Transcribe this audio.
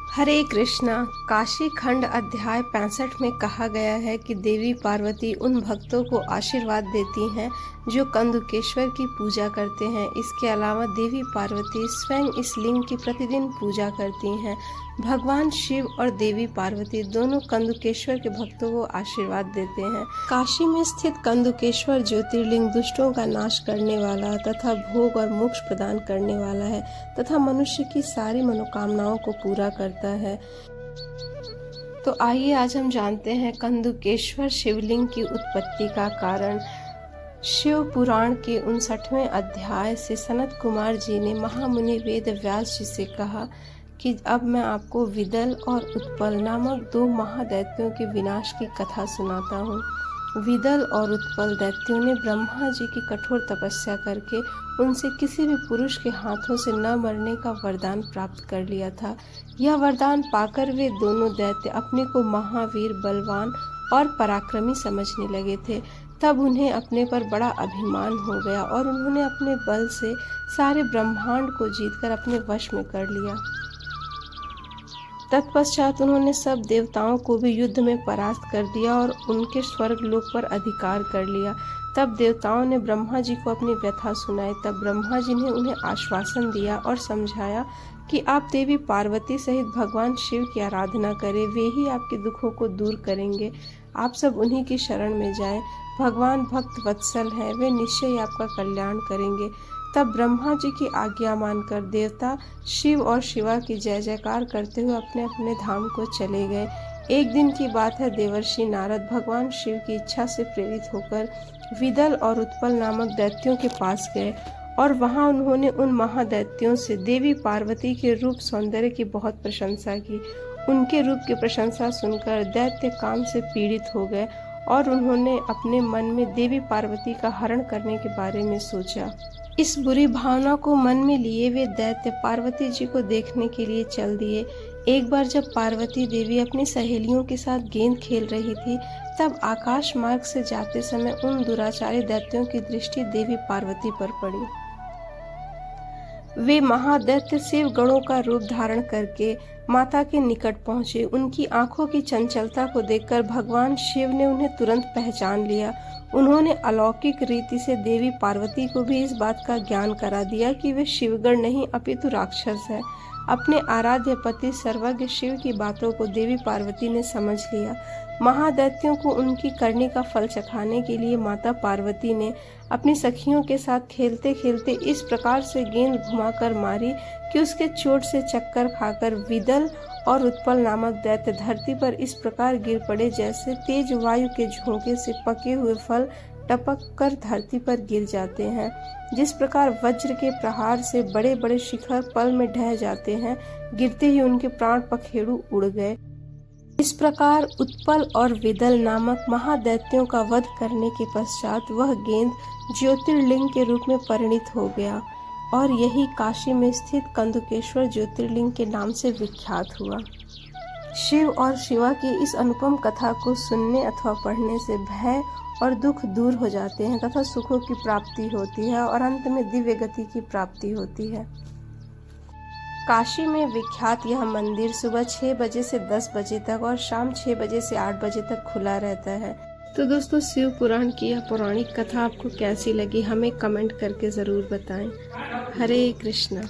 हरे कृष्णा। काशी खंड अध्याय 65 में कहा गया है कि देवी पार्वती उन भक्तों को आशीर्वाद देती हैं जो कंदुकेश्वर की पूजा करते हैं। इसके अलावा देवी पार्वती स्वयं इस लिंग की प्रतिदिन पूजा करती हैं। भगवान शिव और देवी पार्वती दोनों कंदुकेश्वर के भक्तों को आशीर्वाद देते हैं। काशी में स्थित कंदुकेश्वर ज्योतिर्लिंग दुष्टों का नाश करने वाला तथा भोग और मोक्ष प्रदान करने वाला है तथा मनुष्य की सारी मनोकामनाओं को पूरा करता है। तो आइए आज हम जानते हैं कंदुकेश्वर शिवलिंग की उत्पत्ति का कारण। शिव पुराण के 59वें अध्याय से सनत कुमार जी ने महामुनि वेद व्यास जी से कहा कि अब मैं आपको विदल और उत्पल नामक दो महादैत्यों के विनाश की कथा सुनाता हूँ। विदल और उत्पल दैत्यों ने ब्रह्मा जी की कठोर तपस्या करके उनसे किसी भी पुरुष के हाथों से न मरने का वरदान प्राप्त कर लिया था। यह वरदान पाकर वे दोनों दैत्य अपने को महावीर, बलवान और पराक्रमी समझने लगे थे। तब उन्हें अपने पर बड़ा अभिमान हो गया और उन्होंने अपने बल से सारे ब्रह्मांड को जीतकर अपने वश में कर लिया। तत्पश्चात उन्होंने सब देवताओं को भी युद्ध में परास्त कर दिया और उनके स्वर्ग लोक पर अधिकार कर लिया। तब देवताओं ने ब्रह्मा जी को अपनी व्यथा सुनाई। तब ब्रह्मा जी ने उन्हें आश्वासन दिया और समझाया कि आप देवी पार्वती सहित भगवान शिव की आराधना करें, वे ही आपके दुखों को दूर करेंगे। आप सब उन्हीं की शरण में जाएं। भगवान भक्त वत्सल हैं, वे निश्चय ही आपका कल्याण करेंगे। तब ब्रह्मा जी की आज्ञा मानकर देवता शिव और शिवा की जय जयकार करते हुए अपने अपने धाम को चले गए। एक दिन की बात है, देवर्षि नारद भगवान शिव की इच्छा से प्रेरित होकर विदल और उत्पल नामक दैत्यों के पास गए और वहां उन्होंने उन महादैत्यों से देवी पार्वती के रूप सौंदर्य की बहुत प्रशंसा की। उनके रूप की प्रशंसा सुनकर दैत्य काम से पीड़ित हो गए और उन्होंने अपने मन में देवी पार्वती का हरण करने के बारे में सोचा। इस बुरी भावना को मन में लिए वे दैत्य पार्वती जी को देखने के लिए चल दिए। एक बार जब पार्वती देवी अपनी सहेलियों के साथ गेंद खेल रही थी, तब आकाश मार्ग से जाते समय उन दुराचारी दैत्यों की दृष्टि देवी पार्वती पर पड़ी। वे महादैत्य शिव गणों का रूप धारण करके माता के निकट पहुंचे। उनकी आंखों की चंचलता को देखकर भगवान शिव ने उन्हें तुरंत पहचान लिया। उन्होंने अलौकिक रीति से देवी पार्वती को भी इस बात का ज्ञान करा दिया कि वे शिवगण नहीं अपितु राक्षस है। अपने आराध्य पति सर्वज्ञ शिव की बातों को देवी पार्वती ने समझ लिया। महादैत्यों को उनकी करनी का फल चखाने के लिए माता पार्वती ने अपनी सखियों के साथ खेलते खेलते इस प्रकार से गेंद घुमाकर मारी कि उसके चोट से चक्कर खाकर विदल और उत्पल नामक दैत्य धरती पर इस प्रकार गिर पड़े जैसे तेज वायु के झोंके से पके हुए फल टपक कर धरती पर गिर जाते हैं। जिस प्रकार वज्र के प्रहार से बड़े बड़े शिखर पल में ढह जाते हैं, गिरते ही उनके प्राण पखेरु उड़ गए। इस प्रकार उत्पल और विदल नामक महादैत्यों का वध करने के पश्चात वह गेंद ज्योतिर्लिंग के रूप में परिणित हो गया और यही काशी में स्थित कंदुकेश्वर ज्योतिर्लिंग के नाम से विख्यात हुआ। शिव और शिवा की इस अनुपम कथा को सुनने अथवा पढ़ने से भय और दुख दूर हो जाते हैं तथा सुखों की प्राप्ति होती है और अंत में दिव्य गति की प्राप्ति होती है। काशी में विख्यात यह मंदिर सुबह 6 बजे से 10 बजे तक और शाम 6 बजे से 8 बजे तक खुला रहता है। तो दोस्तों, शिव पुराण की यह पौराणिक कथा आपको कैसी लगी, हमें कमेंट करके ज़रूर बताएं। हरे कृष्णा।